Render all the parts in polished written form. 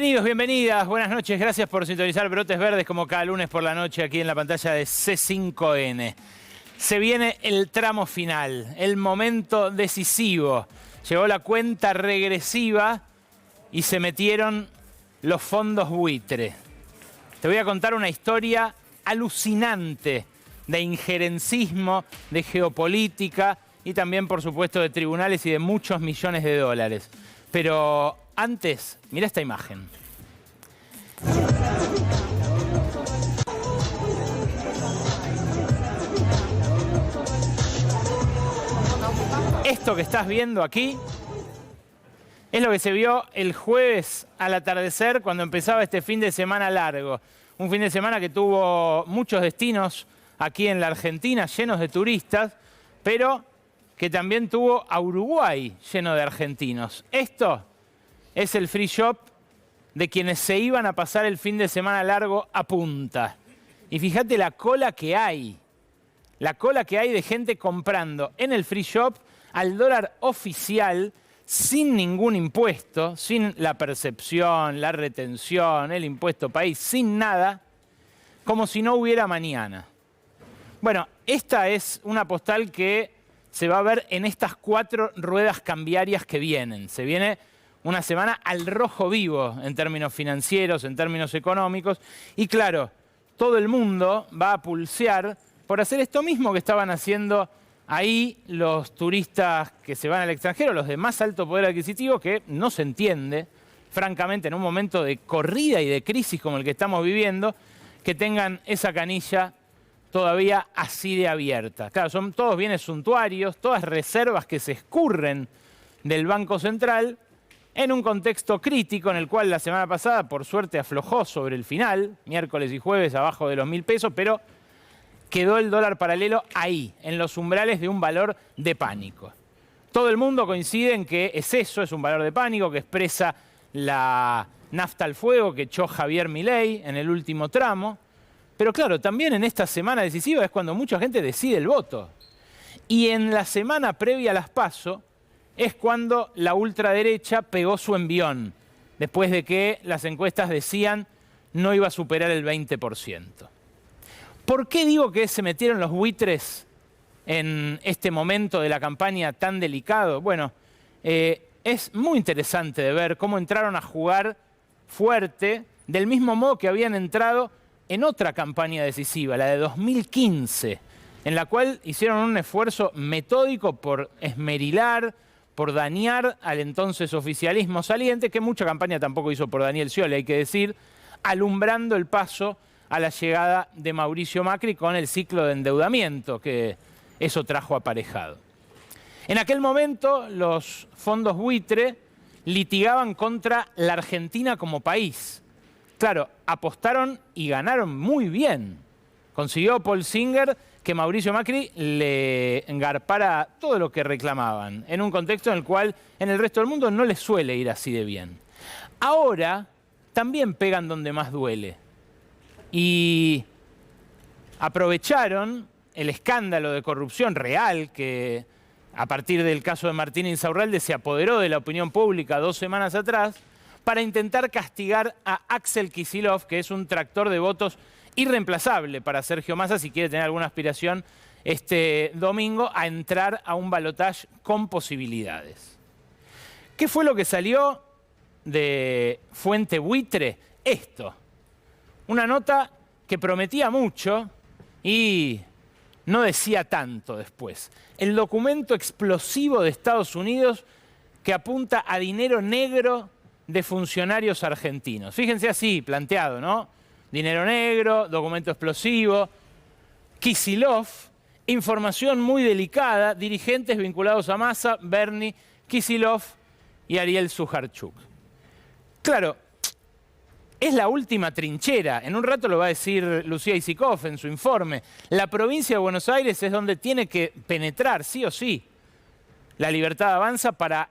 Bienvenidos, bienvenidas, buenas noches, gracias por sintonizar Brotes Verdes como cada lunes por la noche aquí en la pantalla de C5N. Se viene el tramo final, el momento decisivo. Llegó la cuenta regresiva y se metieron los fondos buitre. Te voy a contar una historia alucinante de injerencismo, de geopolítica y también, por supuesto, de tribunales y de muchos millones de dólares. Pero antes, mira esta imagen. Esto que estás viendo aquí es lo que se vio el jueves al atardecer cuando empezaba este fin de semana largo. Un fin de semana que tuvo muchos destinos aquí en la Argentina, llenos de turistas, pero que también tuvo a Uruguay lleno de argentinos. Esto es el free shop de quienes se iban a pasar el fin de semana largo a Punta. Y fíjate la cola que hay. La cola que hay de gente comprando en el free shop al dólar oficial sin ningún impuesto, sin la percepción, la retención, el impuesto país, sin nada, como si no hubiera mañana. Bueno, esta es una postal que se va a ver en estas 4 ruedas cambiarias que vienen. Se viene una semana al rojo vivo en términos financieros, en términos económicos. Y claro, todo el mundo va a pulsear por hacer esto mismo que estaban haciendo ahí los turistas que se van al extranjero, los de más alto poder adquisitivo, que no se entiende, francamente, en un momento de corrida y de crisis como el que estamos viviendo, que tengan esa canilla todavía así de abierta. Claro, son todos bienes suntuarios, todas reservas que se escurren del Banco Central en un contexto crítico en el cual la semana pasada, por suerte, aflojó sobre el final, miércoles y jueves abajo de los 1.000 pesos, pero quedó el dólar paralelo ahí, en los umbrales de un valor de pánico. Todo el mundo coincide en que es eso, es un valor de pánico que expresa la nafta al fuego que echó Javier Milei en el último tramo. Pero claro, también en esta semana decisiva es cuando mucha gente decide el voto. Y en la semana previa a las PASO es cuando la ultraderecha pegó su envión, después de que las encuestas decían no iba a superar el 20%. ¿Por qué digo que se metieron los buitres en este momento de la campaña tan delicado? Bueno, es muy interesante de ver cómo entraron a jugar fuerte, del mismo modo que habían entrado en otra campaña decisiva, la de 2015, en la cual hicieron un esfuerzo metódico por esmerilar, por dañar al entonces oficialismo saliente, que mucha campaña tampoco hizo por Daniel Scioli, hay que decir, alumbrando el paso a la llegada de Mauricio Macri con el ciclo de endeudamiento que eso trajo aparejado. En aquel momento, los fondos buitre litigaban contra la Argentina como país. Claro, apostaron y ganaron muy bien. Consiguió Paul Singer que Mauricio Macri le engarpara todo lo que reclamaban, en un contexto en el cual en el resto del mundo no les suele ir así de bien. Ahora también pegan donde más duele. Y aprovecharon el escándalo de corrupción real que a partir del caso de Martín Insaurralde se apoderó de la opinión pública 2 semanas atrás, para intentar castigar a Axel Kicillof, que es un tractor de votos irreemplazable para Sergio Massa, si quiere tener alguna aspiración este domingo, a entrar a un balotaje con posibilidades. ¿Qué fue lo que salió de Fuente Buitre? Esto. Una nota que prometía mucho y no decía tanto después. El documento explosivo de Estados Unidos que apunta a dinero negro de funcionarios argentinos. Fíjense así, planteado, ¿no? Dinero negro, documento explosivo, Kicillof, información muy delicada, dirigentes vinculados a Massa, Bernie, Kicillof y Ariel Sujarchuk. Claro, es la última trinchera. En un rato lo va a decir Lucía Isikoff en su informe. La provincia de Buenos Aires es donde tiene que penetrar, sí o sí, la Libertad Avanza para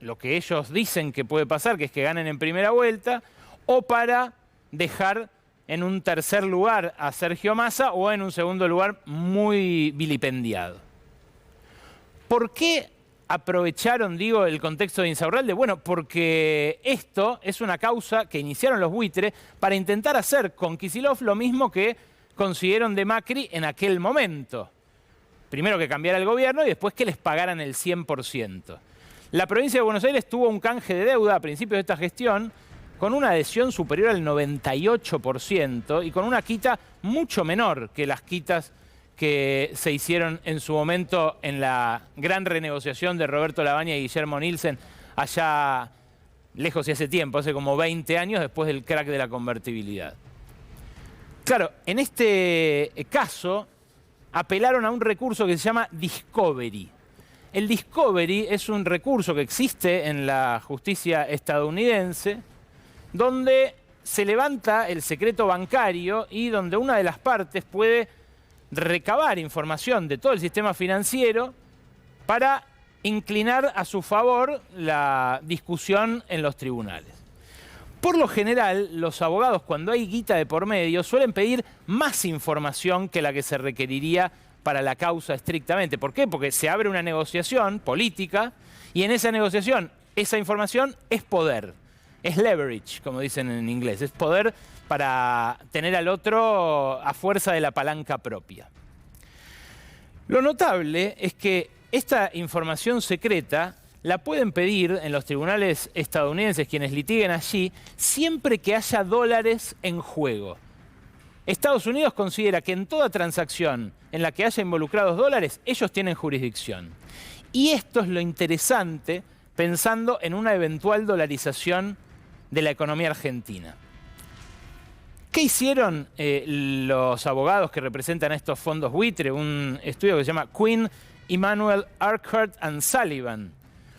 lo que ellos dicen que puede pasar, que es que ganen en primera vuelta, o para dejar en un tercer lugar a Sergio Massa o en un segundo lugar muy vilipendiado. ¿Por qué aprovecharon, digo, el contexto de Insaurralde? Bueno, porque esto es una causa que iniciaron los buitres para intentar hacer con Kicillof lo mismo que consiguieron de Macri en aquel momento. Primero que cambiara el gobierno y después que les pagaran el 100%. La provincia de Buenos Aires tuvo un canje de deuda a principios de esta gestión con una adhesión superior al 98% y con una quita mucho menor que las quitas que se hicieron en su momento en la gran renegociación de Roberto Lavagna y Guillermo Nielsen allá lejos y hace tiempo, hace como 20 años después del crack de la convertibilidad. Claro, en este caso apelaron a un recurso que se llama Discovery. El Discovery es un recurso que existe en la justicia estadounidense donde se levanta el secreto bancario y donde una de las partes puede recabar información de todo el sistema financiero para inclinar a su favor la discusión en los tribunales. Por lo general, los abogados, cuando hay guita de por medio, suelen pedir más información que la que se requeriría para la causa estrictamente. ¿Por qué? Porque se abre una negociación política y en esa negociación esa información es poder, es leverage, como dicen en inglés, es poder para tener al otro a fuerza de la palanca propia. Lo notable es que esta información secreta la pueden pedir en los tribunales estadounidenses quienes litiguen allí siempre que haya dólares en juego. Estados Unidos considera que en toda transacción en la que haya involucrados dólares, ellos tienen jurisdicción. Y esto es lo interesante pensando en una eventual dolarización de la economía argentina. ¿Qué hicieron los abogados que representan a estos fondos buitre? Un estudio que se llama Quinn, Emanuel, Urquhart and Sullivan.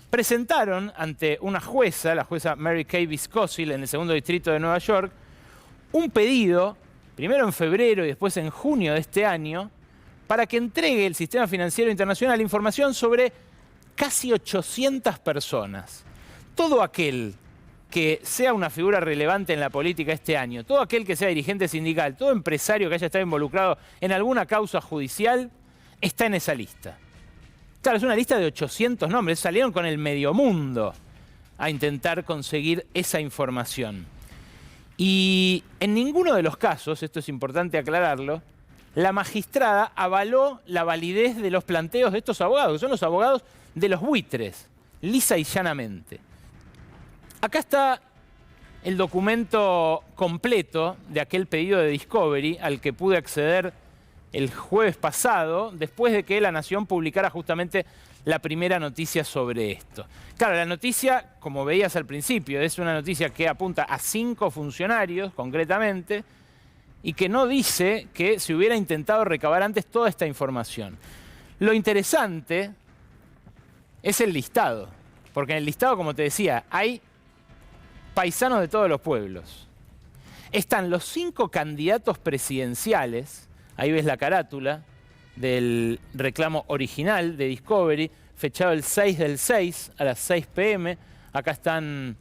Presentaron ante una jueza, la jueza Mary Kay Viscosil, en el segundo distrito de Nueva York, un pedido, primero en febrero y después en junio de este año, para que entregue el sistema financiero internacional información sobre casi 800 personas. Todo aquel que sea una figura relevante en la política este año, todo aquel que sea dirigente sindical, todo empresario que haya estado involucrado en alguna causa judicial, está en esa lista. Claro, es una lista de 800 nombres, salieron con el medio mundo a intentar conseguir esa información. Y en ninguno de los casos, esto es importante aclararlo, la magistrada avaló la validez de los planteos de estos abogados, que son los abogados de los buitres, lisa y llanamente. Acá está el documento completo de aquel pedido de Discovery al que pude acceder el jueves pasado, después de que La Nación publicara justamente la primera noticia sobre esto. Claro, la noticia, como veías al principio, es una noticia que apunta a 5 funcionarios, concretamente, y que no dice que se hubiera intentado recabar antes toda esta información. Lo interesante es el listado, porque en el listado, como te decía, hay paisanos de todos los pueblos. Están los 5 candidatos presidenciales, ahí ves la carátula del reclamo original de Discovery, fechado el 6 del 6 a las 6 p.m. Acá están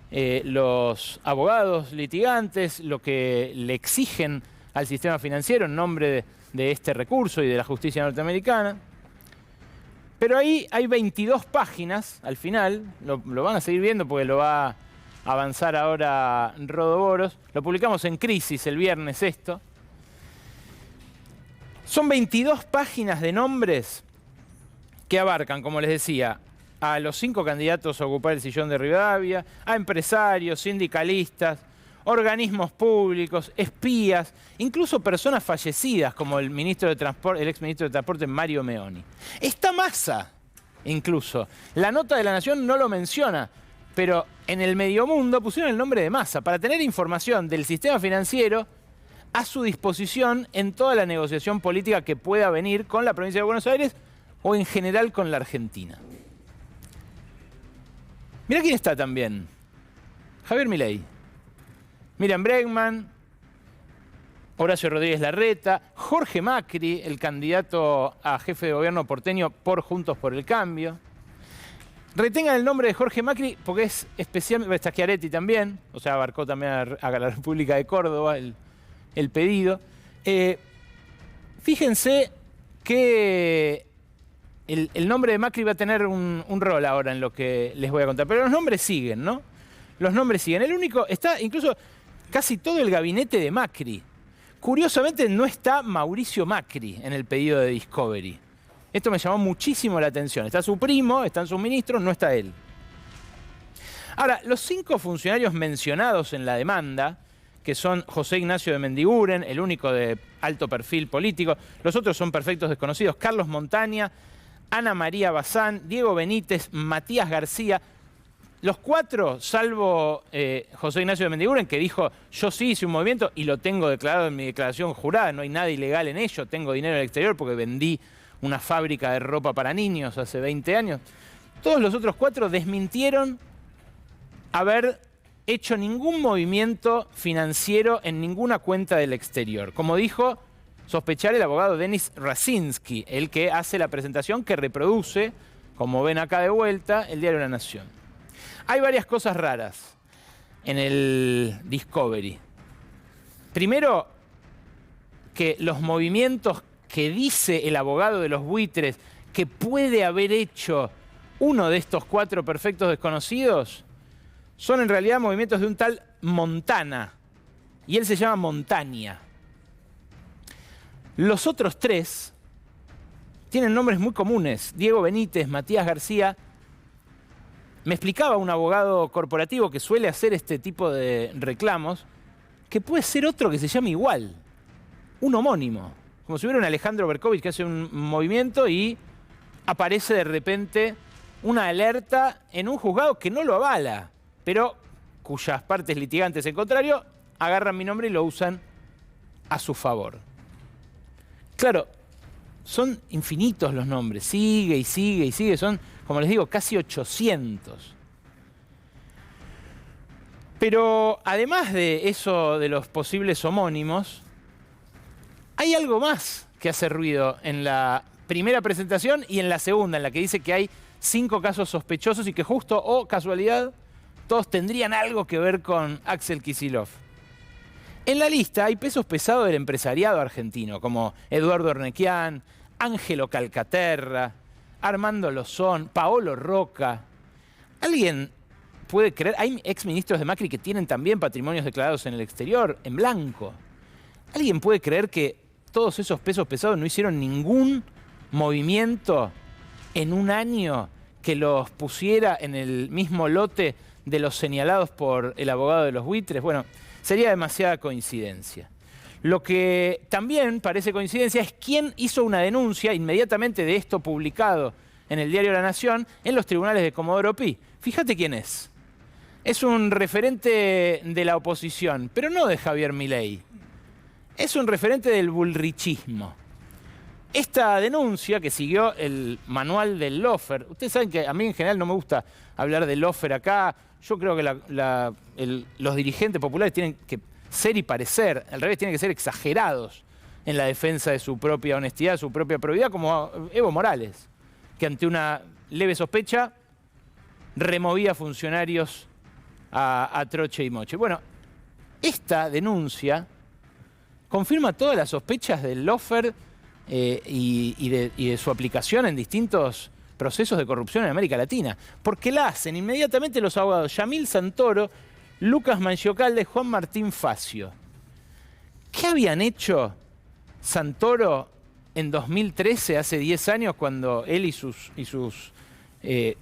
los abogados litigantes, lo que le exigen al sistema financiero en nombre de este recurso y de la justicia norteamericana. Pero ahí hay 22 páginas al final, lo van a seguir viendo porque lo va a avanzar ahora Rodoboros. Lo publicamos en Crisis el viernes esto. Son 22 páginas de nombres que abarcan, como les decía, a los 5 candidatos a ocupar el sillón de Rivadavia, a empresarios, sindicalistas, organismos públicos, espías, incluso personas fallecidas como el ministro de Transporte, el exministro de Transporte Mario Meoni. Está Massa, incluso. La nota de La Nación no lo menciona, pero en el medio mundo pusieron el nombre de Massa para tener información del sistema financiero a su disposición en toda la negociación política que pueda venir con la provincia de Buenos Aires o en general con la Argentina. Mirá quién está también. Javier Milei. Miriam Bregman, Horacio Rodríguez Larreta, Jorge Macri, el candidato a jefe de gobierno porteño por Juntos por el Cambio. Retengan el nombre de Jorge Macri porque es especialmente... Está Schiaretti también, o sea, abarcó también a la República de Córdoba el pedido. Fíjense qué el nombre de Macri va a tener un rol ahora en lo que les voy a contar. Pero los nombres siguen, ¿no? Los nombres siguen. El único, está incluso casi todo el gabinete de Macri. Curiosamente no está Mauricio Macri en el pedido de Discovery. Esto me llamó muchísimo la atención. Está su primo, están sus ministros, no está él. Ahora, los 5 funcionarios mencionados en la demanda, que son José Ignacio de Mendiguren, el único de alto perfil político, los otros son perfectos desconocidos, Carlos Montaña, Ana María Bazán, Diego Benítez, Matías García. Los 4, salvo José Ignacio de Mendiguren, que dijo, yo sí hice un movimiento y lo tengo declarado en mi declaración jurada, no hay nada ilegal en ello, tengo dinero en el exterior porque vendí una fábrica de ropa para niños hace 20 años. Todos los otros 4 desmintieron haber hecho ningún movimiento financiero en ninguna cuenta del exterior. Como dijo sospechar el abogado Denis Rasinski, el que hace la presentación que reproduce, como ven acá de vuelta, el diario La Nación. Hay varias cosas raras en el Discovery. Primero, que los movimientos que dice el abogado de los buitres que puede haber hecho uno de estos 4 perfectos desconocidos son en realidad movimientos de un tal Montana, y él se llama Montaña. Los otros 3 tienen nombres muy comunes. Diego Benítez, Matías García. Me explicaba un abogado corporativo que suele hacer este tipo de reclamos, que puede ser otro que se llame igual, un homónimo. Como si hubiera un Alejandro Berkovich que hace un movimiento y aparece de repente una alerta en un juzgado que no lo avala, pero cuyas partes litigantes, en contrario, agarran mi nombre y lo usan a su favor. Claro, son infinitos los nombres, sigue y sigue y sigue, son, como les digo, casi 800. Pero además de eso de los posibles homónimos, hay algo más que hace ruido en la primera presentación y en la segunda, en la que dice que hay 5 casos sospechosos y que justo, o casualidad, todos tendrían algo que ver con Axel Kicillof. En la lista hay pesos pesados del empresariado argentino, como Eduardo Ornequian, Ángelo Calcaterra, Armando Lozón, Paolo Roca. ¿Alguien puede creer? Hay exministros de Macri que tienen también patrimonios declarados en el exterior, en blanco. ¿Alguien puede creer que todos esos pesos pesados no hicieron ningún movimiento en un año que los pusiera en el mismo lote de los señalados por el abogado de los buitres? Bueno, sería demasiada coincidencia. Lo que también parece coincidencia es quién hizo una denuncia inmediatamente de esto publicado en el diario La Nación en los tribunales de Comodoro Pi. Fíjate quién es. Es un referente de la oposición, pero no de Javier Milei. Es un referente del bullrichismo. Esta denuncia que siguió el manual del lawfare, ustedes saben que a mí en general no me gusta hablar de lawfare acá. Yo creo que los dirigentes populares tienen que ser y parecer, al revés, tienen que ser exagerados en la defensa de su propia honestidad, su propia probidad, como Evo Morales, que ante una leve sospecha removía funcionarios a troche y moche. Bueno, esta denuncia confirma todas las sospechas del lawfare y de su aplicación en distintos procesos de corrupción en América Latina, porque la hacen inmediatamente los abogados Yamil Santoro, Lucas Mangiocalde, Juan Martín Facio. ¿Qué habían hecho Santoro en 2013, hace 10 años, cuando él y sus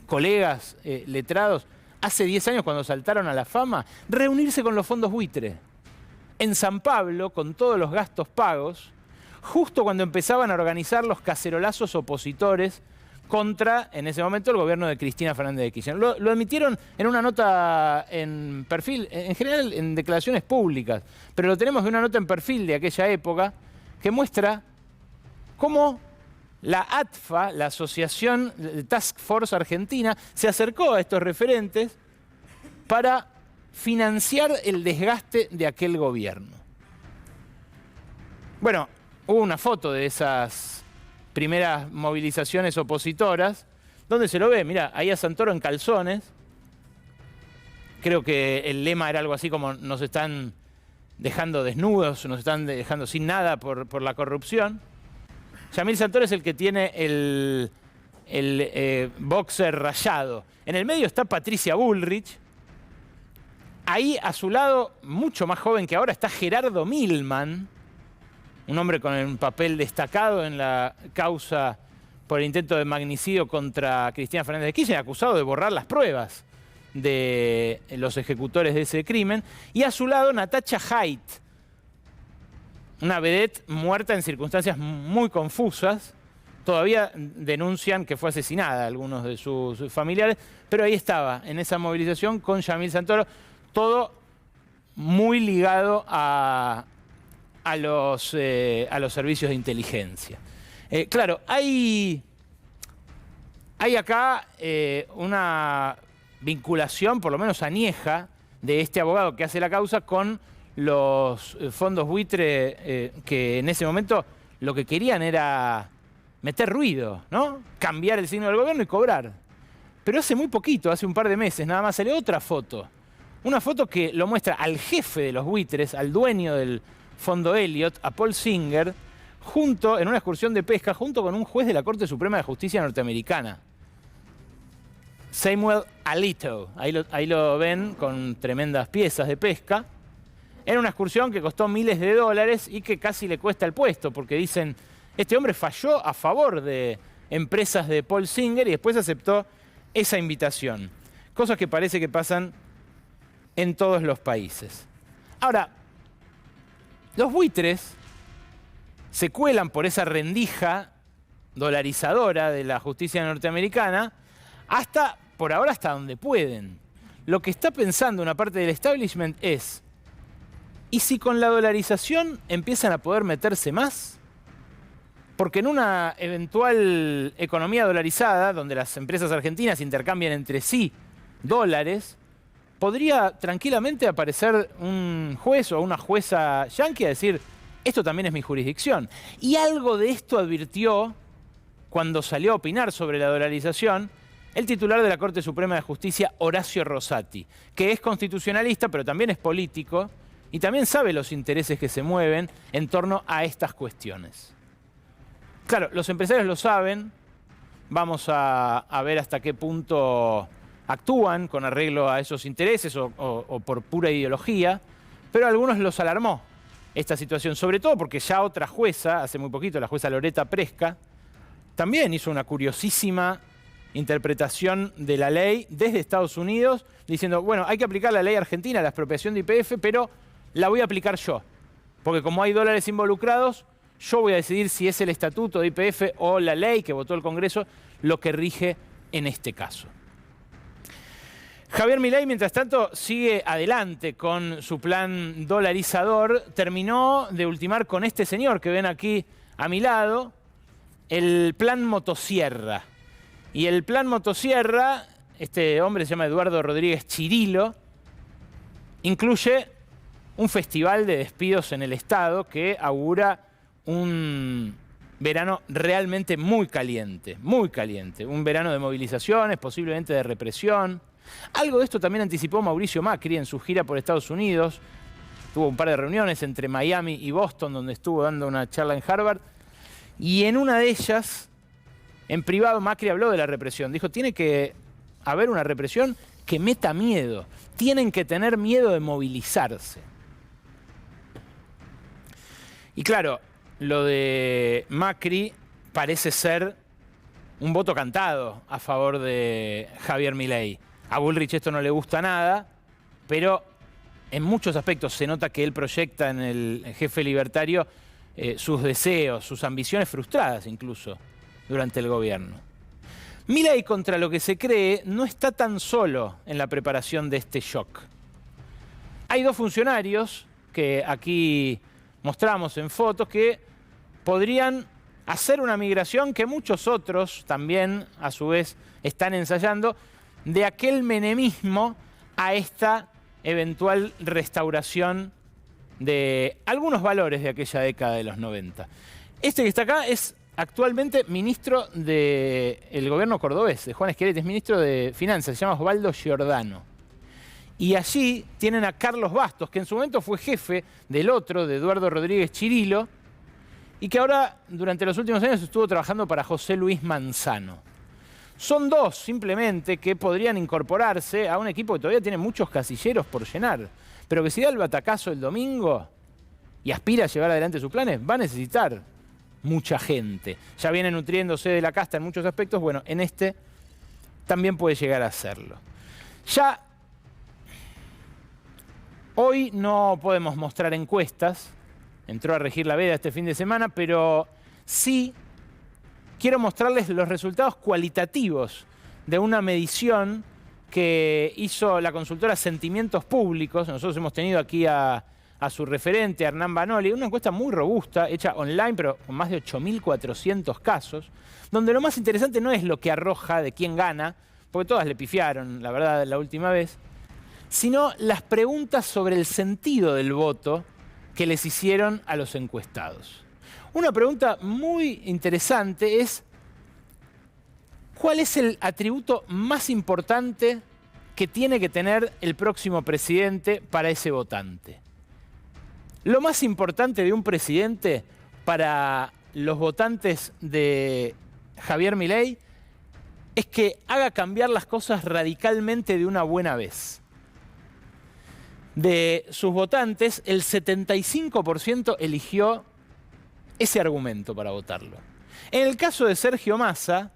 colegas letrados, hace 10 años cuando saltaron a la fama? Reunirse con los fondos buitre en San Pablo, con todos los gastos pagos, justo cuando empezaban a organizar los cacerolazos opositores contra, en ese momento, el gobierno de Cristina Fernández de Kirchner. Lo admitieron en una nota en perfil, en general en declaraciones públicas, pero lo tenemos de una nota en perfil de aquella época que muestra cómo la ATFA, la Asociación Task Force Argentina, se acercó a estos referentes para financiar el desgaste de aquel gobierno. Bueno, hubo una foto de esas primeras movilizaciones opositoras, donde se lo ve, mira, ahí a Santoro en calzones. Creo que el lema era algo así como: nos están dejando desnudos, nos están dejando sin nada por la corrupción. Yamil Santoro es el que tiene el boxer rayado. En el medio está Patricia Bullrich. Ahí a su lado, mucho más joven que ahora, está Gerardo Milman, un hombre con un papel destacado en la causa por el intento de magnicidio contra Cristina Fernández de Kirchner, acusado de borrar las pruebas de los ejecutores de ese crimen. Y a su lado, Natasha Haidt, una vedette muerta en circunstancias muy confusas. Todavía denuncian que fue asesinada algunos de sus familiares, pero ahí estaba, en esa movilización con Yamil Santoro, todo muy ligado a los servicios de inteligencia. Claro, hay acá una vinculación, por lo menos añeja, de este abogado que hace la causa con los fondos buitre que en ese momento lo que querían era meter ruido, ¿no? Cambiar el signo del gobierno y cobrar. Pero hace muy poquito, hace un par de meses, nada más salió otra foto. Una foto que lo muestra al jefe de los buitres, al dueño del fondo Elliott, a Paul Singer, en una excursión de pesca, junto con un juez de la Corte Suprema de Justicia norteamericana, Samuel Alito. Ahí lo ven con tremendas piezas de pesca. Era una excursión que costó miles de dólares y que casi le cuesta el puesto, porque dicen, este hombre falló a favor de empresas de Paul Singer y después aceptó esa invitación. Cosas que parece que pasan en todos los países. Ahora, los buitres se cuelan por esa rendija dolarizadora de la justicia norteamericana por ahora hasta donde pueden. Lo que está pensando una parte del establishment es, ¿y si con la dolarización empiezan a poder meterse más? Porque en una eventual economía dolarizada, donde las empresas argentinas intercambian entre sí dólares, podría tranquilamente aparecer un juez o una jueza yanqui a decir, esto también es mi jurisdicción. Y algo de esto advirtió, cuando salió a opinar sobre la dolarización, el titular de la Corte Suprema de Justicia, Horacio Rosati, que es constitucionalista, pero también es político, y también sabe los intereses que se mueven en torno a estas cuestiones. Claro, los empresarios lo saben, vamos a ver hasta qué punto actúan con arreglo a esos intereses o por pura ideología, pero a algunos los alarmó esta situación, sobre todo porque ya otra jueza, hace muy poquito, la jueza Loretta Presca, también hizo una curiosísima interpretación de la ley desde Estados Unidos, diciendo, bueno, hay que aplicar la ley argentina, la expropiación de YPF, pero la voy a aplicar yo, porque como hay dólares involucrados, yo voy a decidir si es el estatuto de YPF o la ley que votó el Congreso lo que rige en este caso. Javier Milei, mientras tanto, sigue adelante con su plan dolarizador. Terminó de ultimar con este señor que ven aquí a mi lado, el plan motosierra. Y el plan motosierra, este hombre se llama Eduardo Rodríguez Chirilo, incluye un festival de despidos en el Estado que augura un verano realmente muy caliente, un verano de movilizaciones, posiblemente de represión. Algo de esto también anticipó Mauricio Macri en su gira por Estados Unidos. Tuvo un par de reuniones entre Miami y Boston, donde estuvo dando una charla en Harvard. Y en una de ellas, en privado, Macri habló de la represión. Dijo, tiene que haber una represión que meta miedo. Tienen que tener miedo de movilizarse. Y claro, lo de Macri parece ser un voto cantado a favor de Javier Milei. A Bullrich esto no le gusta nada, pero en muchos aspectos se nota que él proyecta en el jefe libertario sus deseos, sus ambiciones frustradas incluso durante el gobierno. Milei, contra lo que se cree, no está tan solo en la preparación de este shock. Hay dos funcionarios que aquí mostramos en fotos que podrían hacer una migración que muchos otros también, a su vez, están ensayando, de aquel menemismo a esta eventual restauración de algunos valores de aquella década de los 90. Este que está acá es actualmente ministro del gobierno cordobés, de Juan Schiaretti, es ministro de Finanzas, se llama Osvaldo Giordano. Y allí tienen a Carlos Bastos, que en su momento fue jefe del otro, de Eduardo Rodríguez Chirilo, y que ahora, durante los últimos años, estuvo trabajando para José Luis Manzano. Son dos simplemente que podrían incorporarse a un equipo que todavía tiene muchos casilleros por llenar, pero que si da el batacazo el domingo y aspira a llevar adelante sus planes, va a necesitar mucha gente. Ya viene nutriéndose de la casta en muchos aspectos, bueno, en este también puede llegar a hacerlo. Ya hoy no podemos mostrar encuestas, entró a regir la veda este fin de semana, pero sí quiero mostrarles los resultados cualitativos de una medición que hizo la consultora Sentimientos Públicos. Nosotros hemos tenido aquí a su referente, Hernán Banoli, una encuesta muy robusta, hecha online, pero con más de 8.400 casos, donde lo más interesante no es lo que arroja de quién gana, porque todas le pifiaron, la verdad, la última vez, sino las preguntas sobre el sentido del voto que les hicieron a los encuestados. Una pregunta muy interesante es, ¿cuál es el atributo más importante que tiene que tener el próximo presidente para ese votante? Lo más importante de un presidente para los votantes de Javier Milei es que haga cambiar las cosas radicalmente de una buena vez. De sus votantes, el 75% eligió ese argumento para votarlo. En el caso de Sergio Massa,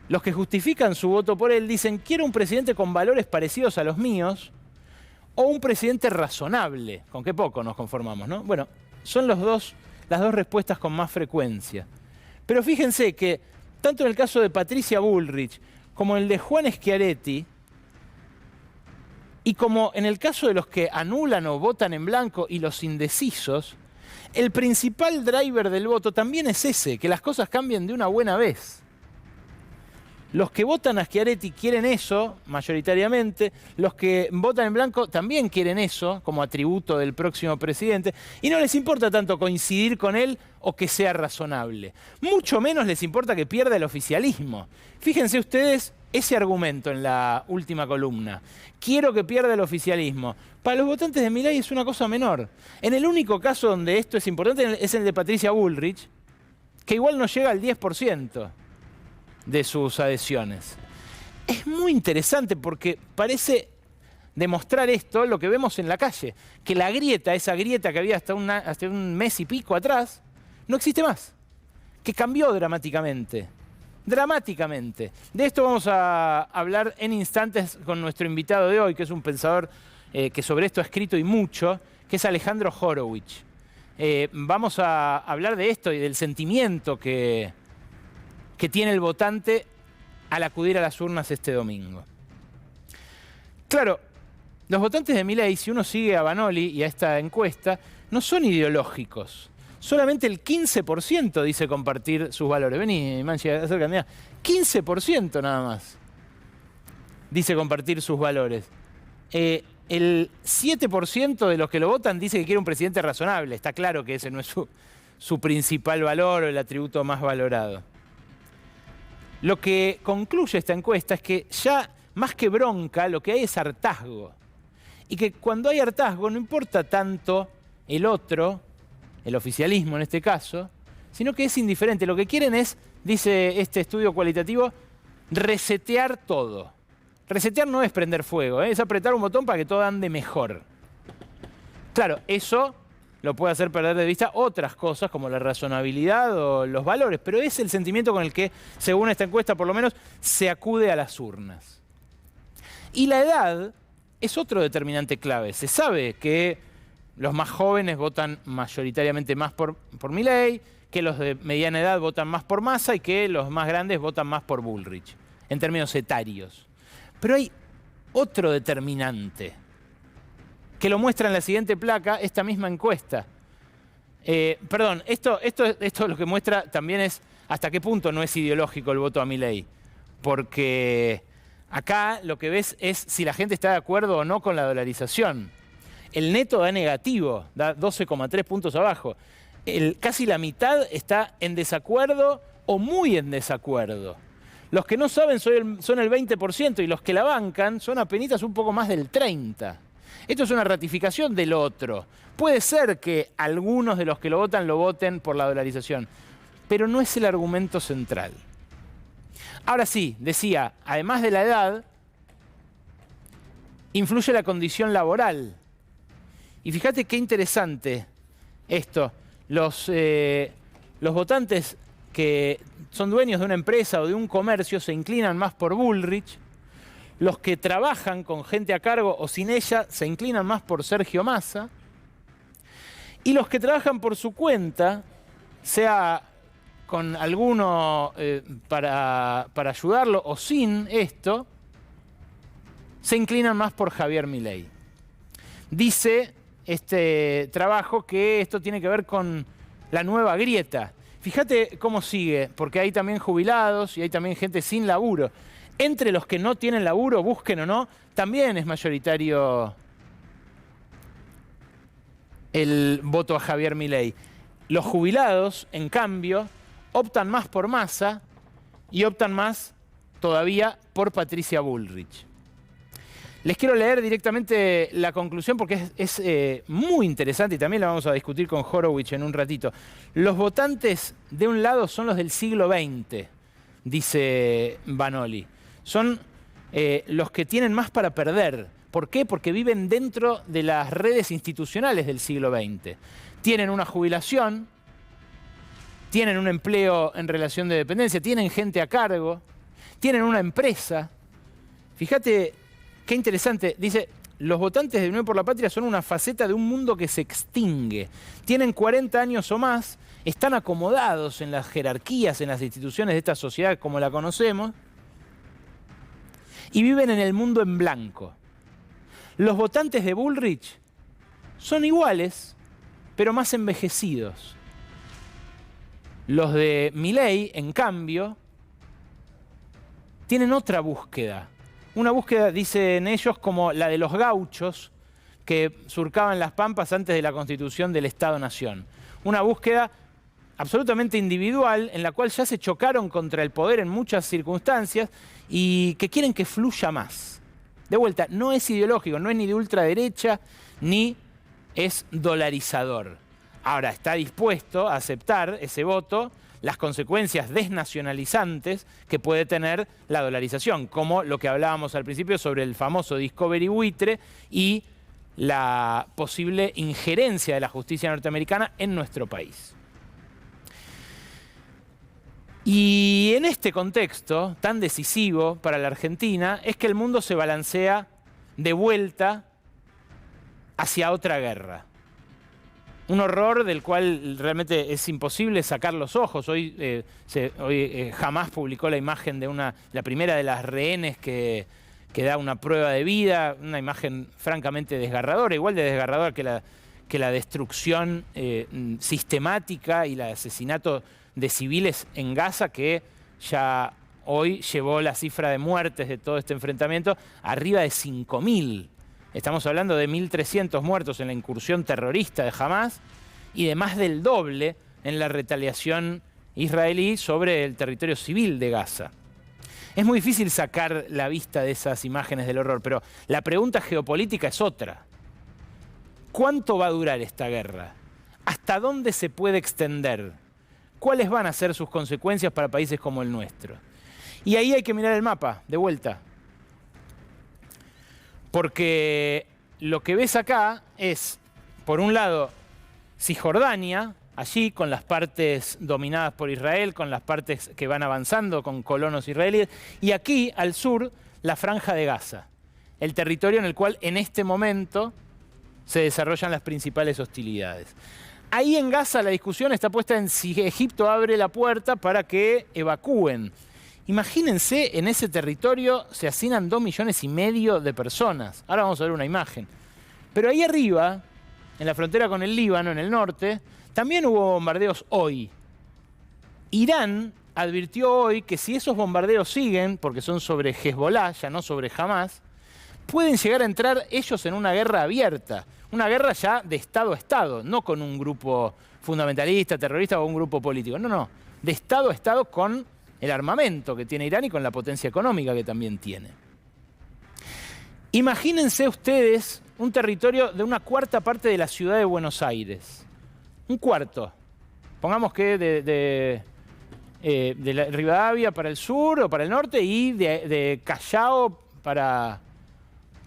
los que justifican su voto por él dicen: quiero un presidente con valores parecidos a los míos o un presidente razonable. Con qué poco nos conformamos, ¿no? Bueno, son las dos respuestas con más frecuencia. Pero fíjense que tanto en el caso de Patricia Bullrich como en el de Juan Schiaretti, y como en el caso de los que anulan o votan en blanco y los indecisos, el principal driver del voto también es ese, que las cosas cambien de una buena vez. Los que votan a Schiaretti quieren eso, mayoritariamente. Los que votan en blanco también quieren eso, como atributo del próximo presidente. Y no les importa tanto coincidir con él o que sea razonable. Mucho menos les importa que pierda el oficialismo. Fíjense ustedes ese argumento en la última columna. Quiero que pierda el oficialismo. Para los votantes de Milei es una cosa menor. En el único caso donde esto es importante es el de Patricia Bullrich, que igual no llega al 10% de sus adhesiones. Es muy interesante porque parece demostrar esto lo que vemos en la calle, que la grieta, esa grieta que había hasta un mes y pico atrás, no existe más, que cambió dramáticamente. Dramáticamente. De esto vamos a hablar en instantes con nuestro invitado de hoy, que es un pensador que sobre esto ha escrito y mucho, que es Alejandro Horowitz. Vamos a hablar de esto y del sentimiento que tiene el votante al acudir a las urnas este domingo. Claro, los votantes de Milei, si uno sigue a Banoli y a esta encuesta, no son ideológicos. Solamente el 15% dice compartir sus valores. Vení, Manchi, acércame. 15% nada más dice compartir sus valores. El 7% de los que lo votan dice que quiere un presidente razonable. Está claro que ese no es su principal valor o el atributo más valorado. Lo que concluye esta encuesta es que ya más que bronca, lo que hay es hartazgo. Y que cuando hay hartazgo no importa tanto el otro, el oficialismo en este caso, sino que es indiferente. Lo que quieren es, dice este estudio cualitativo, resetear todo. Resetear no es prender fuego, es apretar un botón para que todo ande mejor. Claro, eso lo puede hacer perder de vista otras cosas como la razonabilidad o los valores, pero es el sentimiento con el que, según esta encuesta por lo menos, se acude a las urnas. Y la edad es otro determinante clave. Se sabe que los más jóvenes votan mayoritariamente más por Milei, que los de mediana edad votan más por Massa y que los más grandes votan más por Bullrich, en términos etarios. Pero hay otro determinante que lo muestra en la siguiente placa, esta misma encuesta. Esto lo que muestra también es hasta qué punto no es ideológico el voto a Milei. Porque acá lo que ves es si la gente está de acuerdo o no con la dolarización. El neto da negativo, da 12,3 puntos abajo. Casi la mitad está en desacuerdo o muy en desacuerdo. Los que no saben son el 20% y los que la bancan son apenas un poco más del 30%. Esto es una ratificación del otro. Puede ser que algunos de los que lo voten por la dolarización, pero no es el argumento central. Ahora sí, decía, además de la edad, influye la condición laboral. Y fíjate qué interesante esto. Los votantes que son dueños de una empresa o de un comercio se inclinan más por Bullrich. Los que trabajan con gente a cargo o sin ella se inclinan más por Sergio Massa. Y los que trabajan por su cuenta, sea con alguno para ayudarlo o sin esto, se inclinan más por Javier Milei. Dice este trabajo que esto tiene que ver con la nueva grieta. Fíjate cómo sigue, porque hay también jubilados y hay también gente sin laburo. Entre los que no tienen laburo, busquen o no, también es mayoritario el voto a Javier Milei. Los jubilados, en cambio, optan más por Massa y optan más todavía por Patricia Bullrich. Les quiero leer directamente la conclusión porque es muy interesante y también la vamos a discutir con Horowitz en un ratito. Los votantes de un lado son los del siglo XX, dice Vanoli. Son los que tienen más para perder. ¿Por qué? Porque viven dentro de las redes institucionales del siglo XX. Tienen una jubilación, tienen un empleo en relación de dependencia, tienen gente a cargo, tienen una empresa. Fíjate qué interesante. Dice, los votantes de Unión por la Patria son una faceta de un mundo que se extingue. Tienen 40 años o más, están acomodados en las jerarquías, en las instituciones de esta sociedad como la conocemos, y viven en el mundo en blanco. Los votantes de Bullrich son iguales, pero más envejecidos. Los de Milei, en cambio, tienen otra búsqueda. Una búsqueda, dicen ellos, como la de los gauchos que surcaban las pampas antes de la constitución del Estado-Nación. Una búsqueda absolutamente individual en la cual ya se chocaron contra el poder en muchas circunstancias y que quieren que fluya más. De vuelta, no es ideológico, no es ni de ultraderecha, ni es dolarizador. Ahora, está dispuesto a aceptar ese voto, las consecuencias desnacionalizantes que puede tener la dolarización, como lo que hablábamos al principio sobre el famoso Discovery buitre y la posible injerencia de la justicia norteamericana en nuestro país. Y en este contexto tan decisivo para la Argentina es que el mundo se balancea de vuelta hacia otra guerra. Un horror del cual realmente es imposible sacar los ojos. Hoy Hamás publicó la imagen de la primera de las rehenes que da una prueba de vida, una imagen francamente desgarradora, igual de desgarradora que la destrucción sistemática y el asesinato de civiles en Gaza, que ya hoy llevó la cifra de muertes de todo este enfrentamiento arriba de 5.000. Estamos hablando de 1.300 muertos en la incursión terrorista de Hamás y de más del doble en la retaliación israelí sobre el territorio civil de Gaza. Es muy difícil sacar la vista de esas imágenes del horror, pero la pregunta geopolítica es otra. ¿Cuánto va a durar esta guerra? ¿Hasta dónde se puede extender? ¿Cuáles van a ser sus consecuencias para países como el nuestro? Y ahí hay que mirar el mapa, de vuelta. Porque lo que ves acá es, por un lado, Cisjordania, allí con las partes dominadas por Israel, con las partes que van avanzando con colonos israelíes, y aquí, al sur, la Franja de Gaza, el territorio en el cual en este momento se desarrollan las principales hostilidades. Ahí en Gaza la discusión está puesta en si Egipto abre la puerta para que evacúen. Imagínense, en ese territorio se hacinan 2,5 millones de personas. Ahora vamos a ver una imagen. Pero ahí arriba, en la frontera con el Líbano, en el norte, también hubo bombardeos hoy. Irán advirtió hoy que si esos bombardeos siguen, porque son sobre Hezbollah, ya no sobre Hamás, pueden llegar a entrar ellos en una guerra abierta. Una guerra ya de Estado a Estado, no con un grupo fundamentalista, terrorista o un grupo político. No, no. De Estado a Estado con el armamento que tiene Irán y con la potencia económica que también tiene. Imagínense ustedes un territorio de una cuarta parte de la ciudad de Buenos Aires. Un cuarto. Pongamos que de Rivadavia para el sur o para el norte y de Callao para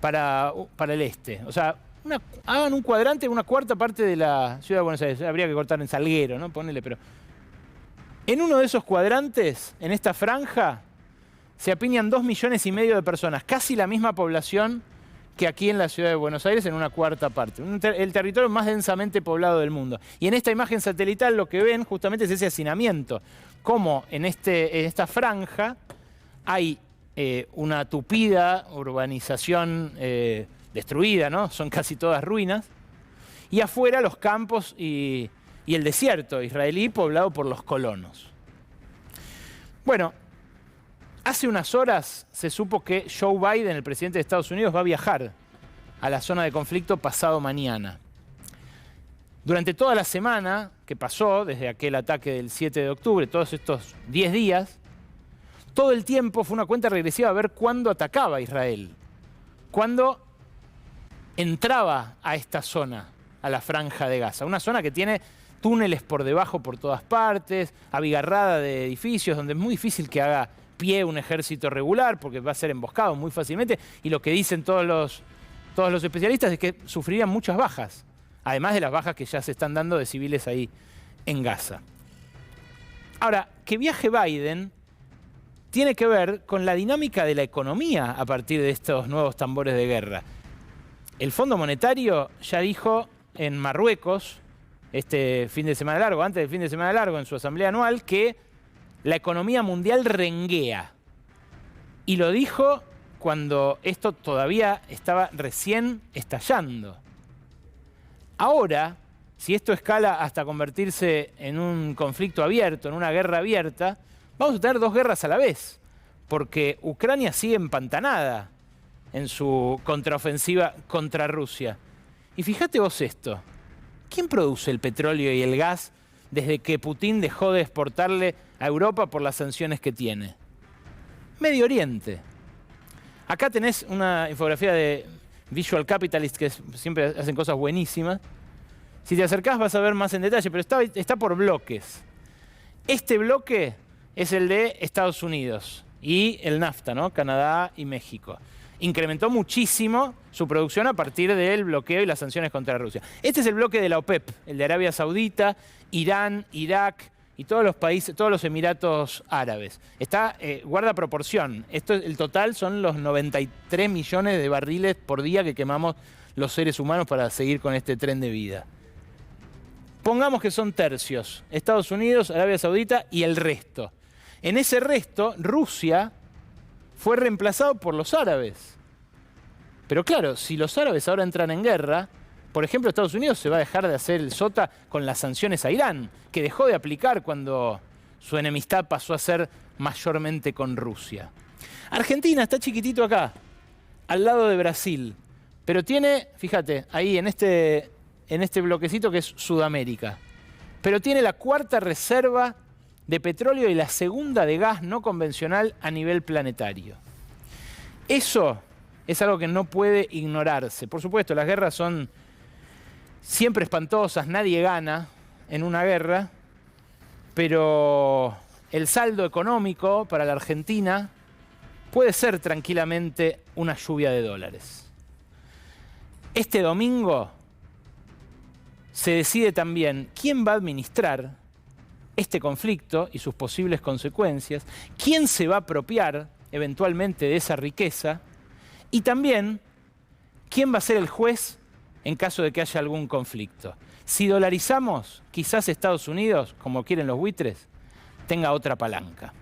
el este. O sea, hagan un cuadrante, una cuarta parte de la ciudad de Buenos Aires. Habría que cortar en Salguero, ¿no? Ponele, pero en uno de esos cuadrantes, en esta franja, se apiñan 2,5 millones de personas, casi la misma población que aquí en la ciudad de Buenos Aires, en una cuarta parte. El territorio más densamente poblado del mundo. Y en esta imagen satelital lo que ven justamente es ese hacinamiento. Como en esta franja hay una tupida urbanización destruida, ¿no? Son casi todas ruinas. Y afuera los campos y el desierto israelí poblado por los colonos. Bueno, hace unas horas se supo que Joe Biden, el presidente de Estados Unidos, va a viajar a la zona de conflicto pasado mañana. Durante toda la semana que pasó, desde aquel ataque del 7 de octubre, todos estos 10 días, todo el tiempo fue una cuenta regresiva a ver cuándo atacaba Israel, cuándo entraba a esta zona, a la Franja de Gaza. Una zona que tiene túneles por debajo por todas partes, abigarrada de edificios, donde es muy difícil que haga pie un ejército regular, porque va a ser emboscado muy fácilmente, y lo que dicen todos los especialistas es que sufrirían muchas bajas, además de las bajas que ya se están dando de civiles ahí en Gaza. Ahora, que viaje Biden tiene que ver con la dinámica de la economía a partir de estos nuevos tambores de guerra. El Fondo Monetario ya dijo en Marruecos, este fin de semana largo, antes del fin de semana largo, en su asamblea anual, que la economía mundial renguea. Y lo dijo cuando esto todavía estaba recién estallando. Ahora, si esto escala hasta convertirse en un conflicto abierto, en una guerra abierta, vamos a tener dos guerras a la vez, porque Ucrania sigue empantanada en su contraofensiva contra Rusia. Y fíjate vos esto, ¿quién produce el petróleo y el gas desde que Putin dejó de exportarle a Europa por las sanciones que tiene? Medio Oriente. Acá tenés una infografía de Visual Capitalist, que siempre hacen cosas buenísimas. Si te acercás vas a ver más en detalle, pero está por bloques. Este bloque es el de Estados Unidos y el NAFTA, ¿no? Canadá y México. Incrementó muchísimo su producción a partir del bloqueo y las sanciones contra Rusia. Este es el bloque de la OPEP, el de Arabia Saudita, Irán, Irak y todos los países, todos los Emiratos Árabes. Guarda proporción. El total son los 93 millones de barriles por día que quemamos los seres humanos para seguir con este tren de vida. Pongamos que son tercios: Estados Unidos, Arabia Saudita y el resto. En ese resto, Rusia fue reemplazado por los árabes. Pero claro, si los árabes ahora entran en guerra, por ejemplo, Estados Unidos se va a dejar de hacer el sota con las sanciones a Irán, que dejó de aplicar cuando su enemistad pasó a ser mayormente con Rusia. Argentina está chiquitito acá, al lado de Brasil, pero tiene, fíjate, ahí en este bloquecito que es Sudamérica, pero tiene la cuarta reserva de petróleo y la segunda de gas no convencional a nivel planetario. Eso es algo que no puede ignorarse. Por supuesto, las guerras son siempre espantosas, nadie gana en una guerra, pero el saldo económico para la Argentina puede ser tranquilamente una lluvia de dólares. Este domingo se decide también quién va a administrar este conflicto y sus posibles consecuencias, quién se va a apropiar eventualmente de esa riqueza y también quién va a ser el juez en caso de que haya algún conflicto. Si dolarizamos, quizás Estados Unidos, como quieren los buitres, tenga otra palanca.